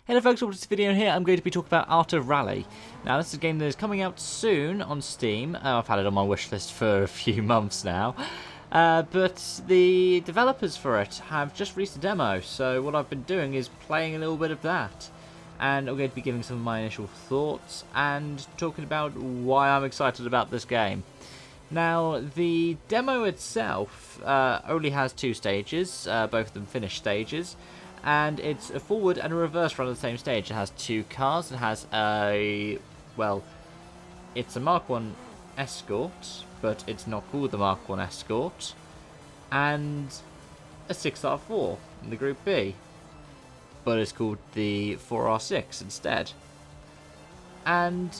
Hello folks, welcome to this video here. I'm going to be talking about Art of Rally. Now this is a game that is coming out soon on Steam. I've had it on my wish list for a few months now. But the developers for it have just released a demo, so what I've been doing is playing a little bit of that. And I'm going to be giving some of my initial thoughts and talking about why I'm excited about this game. Now, the demo itself only has two stages, both of them finished stages. And it's a forward and a reverse run of the same stage. It has two cars. It has a, well, it's a Mark 1 Escort, but it's not called the Mark 1 Escort. And a 6R4 in the Group B, but it's called the 4R6 instead. And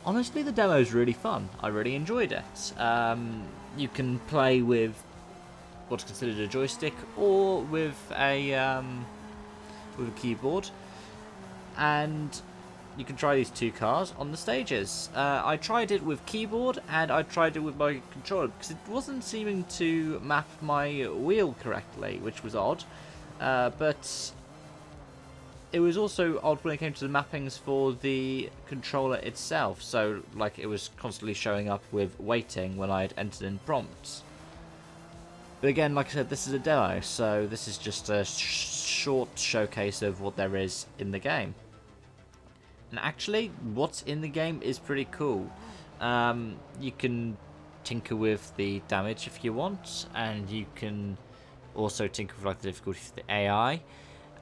honestly, the demo is really fun. I really enjoyed it. You can play with what's considered a joystick or with a keyboard, and you can try these two cars on the stages. I tried it with keyboard and I tried it with my controller because it wasn't seeming to map my wheel correctly, which was odd, but it was also odd when it came to the mappings for the controller itself, so like it was constantly showing up with waiting when I had entered in prompts. But again, like I said, this is a demo, so this is just a short showcase of what there is in the game. And actually, what's in the game is pretty cool. You can tinker with the damage if you want, and you can also tinker with like the difficulty for the AI.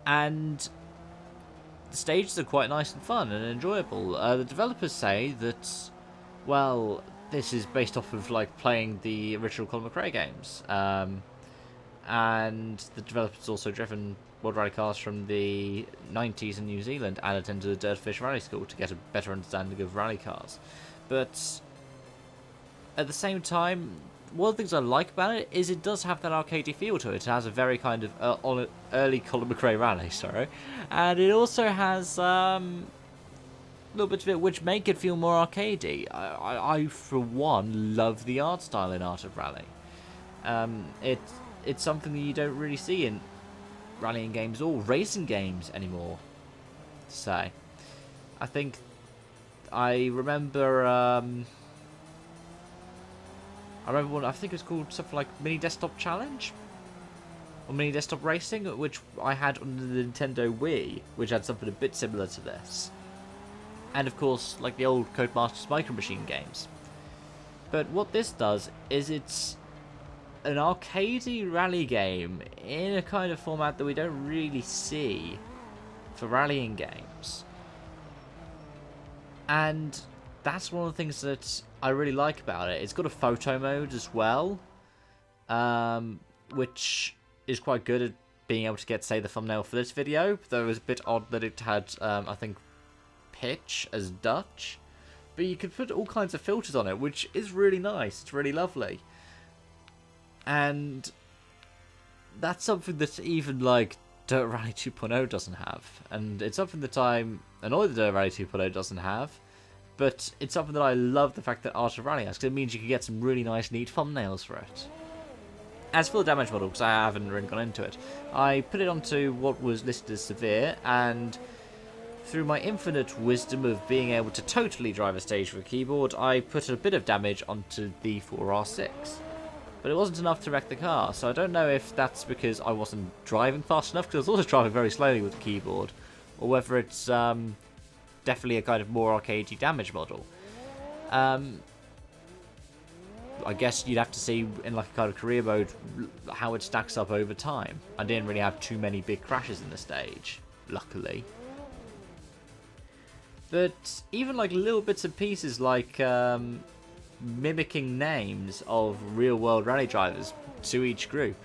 And the stages are quite nice and fun and enjoyable. The developers say that, well, this is based off of like playing the original Colin McRae games, and the developers also driven World Rally cars from the 90s in New Zealand and attended the Dirtfish Rally School to get a better understanding of rally cars. But at the same time, one of the things I like about it is it does have that arcadey feel to it. It has a very kind of early Colin McRae Rally, sorry, and it also has little bits of it which make it feel more arcadey. I for one love the art style in Art of Rally. It's something that you don't really see in rallying games or racing games anymore, to say. I think I remember one, I think it was called something like Mini Desktop Challenge or Mini Desktop Racing, which I had on the Nintendo Wii, which had something a bit similar to this. And of course, like the old Codemasters Micro Machine games. But what this does is it's an arcadey rally game in a kind of format that we don't really see for rallying games. And that's one of the things that I really like about it. It's got a photo mode as well, which is quite good at being able to get, say, the thumbnail for this video. Though it was a bit odd that it had, I think, pitch as Dutch, but you could put all kinds of filters on it, which is really nice. It's really lovely, and that's something that even like Dirt Rally 2.0 doesn't have, and it's something that I'm annoyed that Dirt Rally 2.0 doesn't have, but it's something that I love the fact that Art of Rally has, because it means you can get some really nice neat thumbnails for it. As for the damage model, because I haven't really gone into it, I put it onto what was listed as severe, and through my infinite wisdom of being able to totally drive a stage with a keyboard, I put a bit of damage onto the 4R6. But it wasn't enough to wreck the car, so I don't know if that's because I wasn't driving fast enough, because I was also driving very slowly with the keyboard, or whether it's definitely a kind of more arcadey damage model. I guess you'd have to see in like a kind of career mode how it stacks up over time. I didn't really have too many big crashes in the stage, luckily. But even like little bits and pieces like mimicking names of real-world rally drivers to each group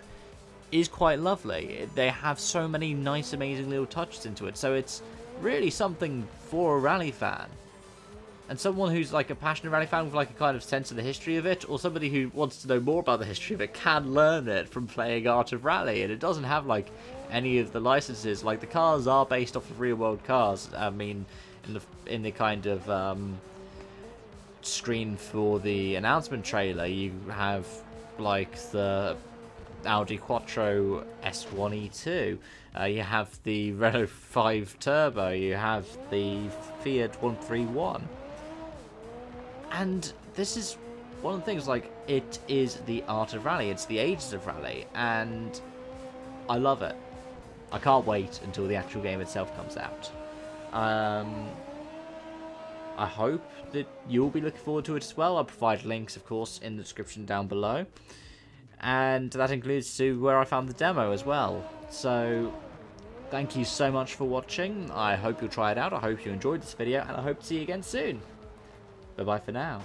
is quite lovely. They have so many nice, amazing little touches into it. So it's really something for a rally fan. And someone who's like a passionate rally fan with like a kind of sense of the history of it, or somebody who wants to know more about the history of it, can learn it from playing Art of Rally. And it doesn't have like any of the licenses. Like the cars are based off of real-world cars. I mean, in the kind of screen for the announcement trailer, you have like the Audi Quattro S1E2, you have the Renault 5 Turbo, you have the Fiat 131. And this is one of the things, like, it is the art of rally, it's the ages of rally, and I love it. I can't wait until the actual game itself comes out. I hope that you'll be looking forward to it as well. I'll provide links, of course, in the description down below. And that includes to where I found the demo as well. So, thank you so much for watching. I hope you'll try it out. I hope you enjoyed this video, and I hope to see you again soon. Bye-bye for now.